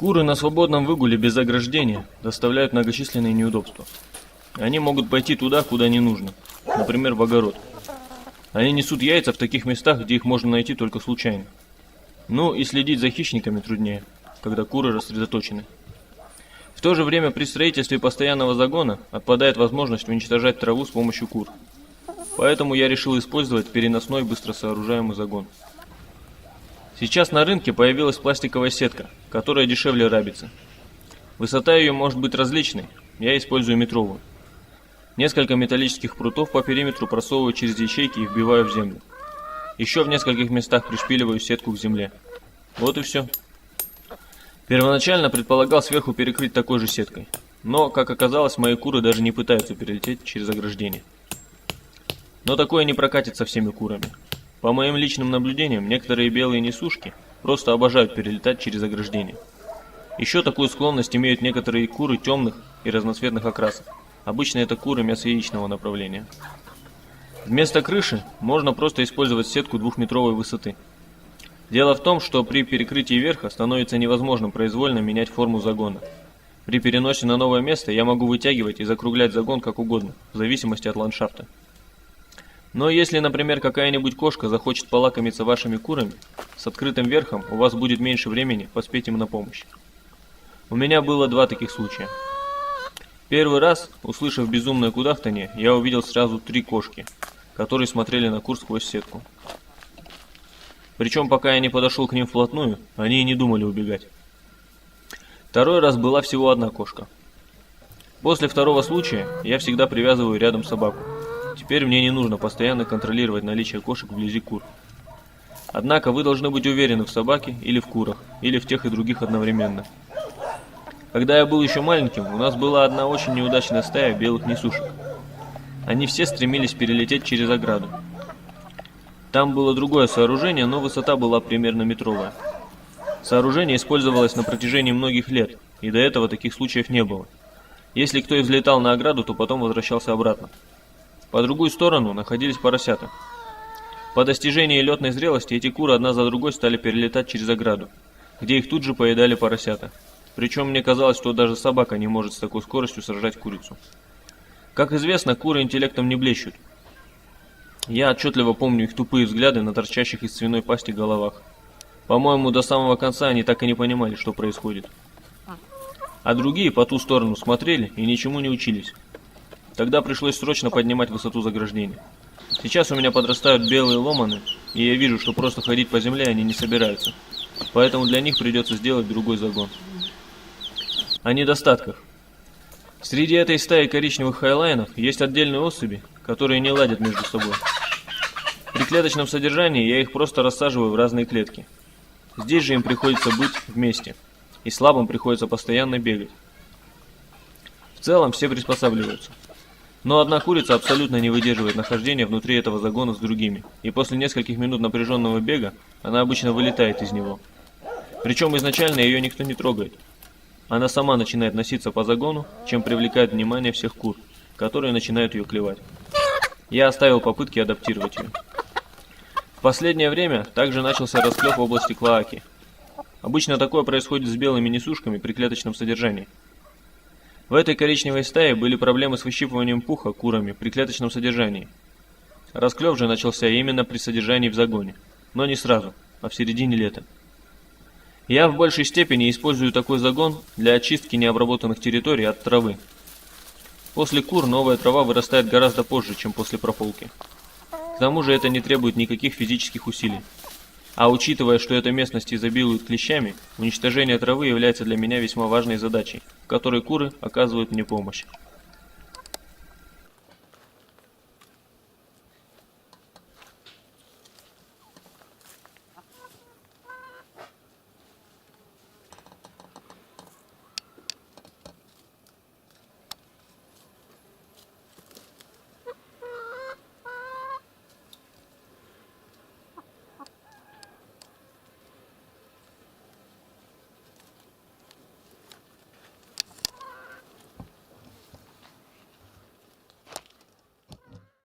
Куры на свободном выгуле без ограждения доставляют многочисленные неудобства. Они могут пойти туда, куда не нужно, например, в огород. Они несут яйца в таких местах, где их можно найти только случайно. Ну и следить за хищниками труднее, когда куры рассредоточены. В то же время при строительстве постоянного загона отпадает возможность уничтожать траву с помощью кур. Поэтому я решил использовать переносной быстросооружаемый загон. Сейчас на рынке появилась пластиковая сетка, которая дешевле рабицы. Высота ее может быть различной, я использую метровую. Несколько металлических прутов по периметру просовываю через ячейки и вбиваю в землю. Еще в нескольких местах пришпиливаю сетку к земле. Вот и все. Первоначально предполагал сверху перекрыть такой же сеткой, но, как оказалось, мои куры даже не пытаются перелететь через ограждение. Но такое не прокатит со всеми курами. По моим личным наблюдениям, некоторые белые несушки просто обожают перелетать через ограждение. Еще такую склонность имеют некоторые куры темных и разноцветных окрасов. Обычно это куры мясо-яичного направления. Вместо крыши можно просто использовать сетку 2-метровой высоты. Дело в том, что при перекрытии верха становится невозможным произвольно менять форму загона. При переносе на новое место я могу вытягивать и закруглять загон как угодно, в зависимости от ландшафта. Но если, например, какая-нибудь кошка захочет полакомиться вашими курами, с открытым верхом у вас будет меньше времени поспеть им на помощь. У меня было 2 таких случая. Первый раз, услышав безумное кудахтанье, я увидел сразу 3 кошки, которые смотрели на кур сквозь сетку. Причем, пока я не подошел к ним вплотную, они и не думали убегать. Второй раз была всего 1 кошка. После второго случая я всегда привязываю рядом собаку. Теперь мне не нужно постоянно контролировать наличие кошек вблизи кур. Однако вы должны быть уверены в собаке или в курах, или в тех и других одновременно. Когда я был еще маленьким, у нас была одна очень неудачная стая белых несушек. Они все стремились перелететь через ограду. Там было другое сооружение, но высота была примерно метровая. Сооружение использовалось на протяжении многих лет, и до этого таких случаев не было. Если кто и взлетал на ограду, то потом возвращался обратно. По другую сторону находились поросята. По достижении летной зрелости эти куры одна за другой стали перелетать через ограду, где их тут же поедали поросята. Причем мне казалось, что даже собака не может с такой скоростью сражать курицу. Как известно, куры интеллектом не блещут. Я отчетливо помню их тупые взгляды на торчащих из свиной пасти головах. По-моему, до самого конца они так и не понимали, что происходит. А другие по ту сторону смотрели и ничему не учились. Тогда пришлось срочно поднимать высоту заграждения. Сейчас у меня подрастают белые ломаны, и я вижу, что просто ходить по земле они не собираются. Поэтому для них придется сделать другой загон. О недостатках. Среди этой стаи коричневых хайлайнов есть отдельные особи, которые не ладят между собой. При клеточном содержании я их просто рассаживаю в разные клетки. Здесь же им приходится быть вместе, и слабым приходится постоянно бегать. В целом все приспосабливаются. Но одна курица абсолютно не выдерживает нахождения внутри этого загона с другими, и после нескольких минут напряженного бега она обычно вылетает из него. Причем изначально ее никто не трогает. Она сама начинает носиться по загону, чем привлекает внимание всех кур, которые начинают ее клевать. Я оставил попытки адаптировать ее. В последнее время также начался расклев в области клоаки. Обычно такое происходит с белыми несушками при клеточном содержании. В этой коричневой стае были проблемы с выщипыванием пуха курами при клеточном содержании. Расклев же начался именно при содержании в загоне, но не сразу, а в середине лета. Я в большей степени использую такой загон для очистки необработанных территорий от травы. После кур новая трава вырастает гораздо позже, чем после прополки. К тому же это не требует никаких физических усилий. А учитывая, что эта местность изобилует клещами, уничтожение травы является для меня весьма важной задачей, в которой куры оказывают мне помощь.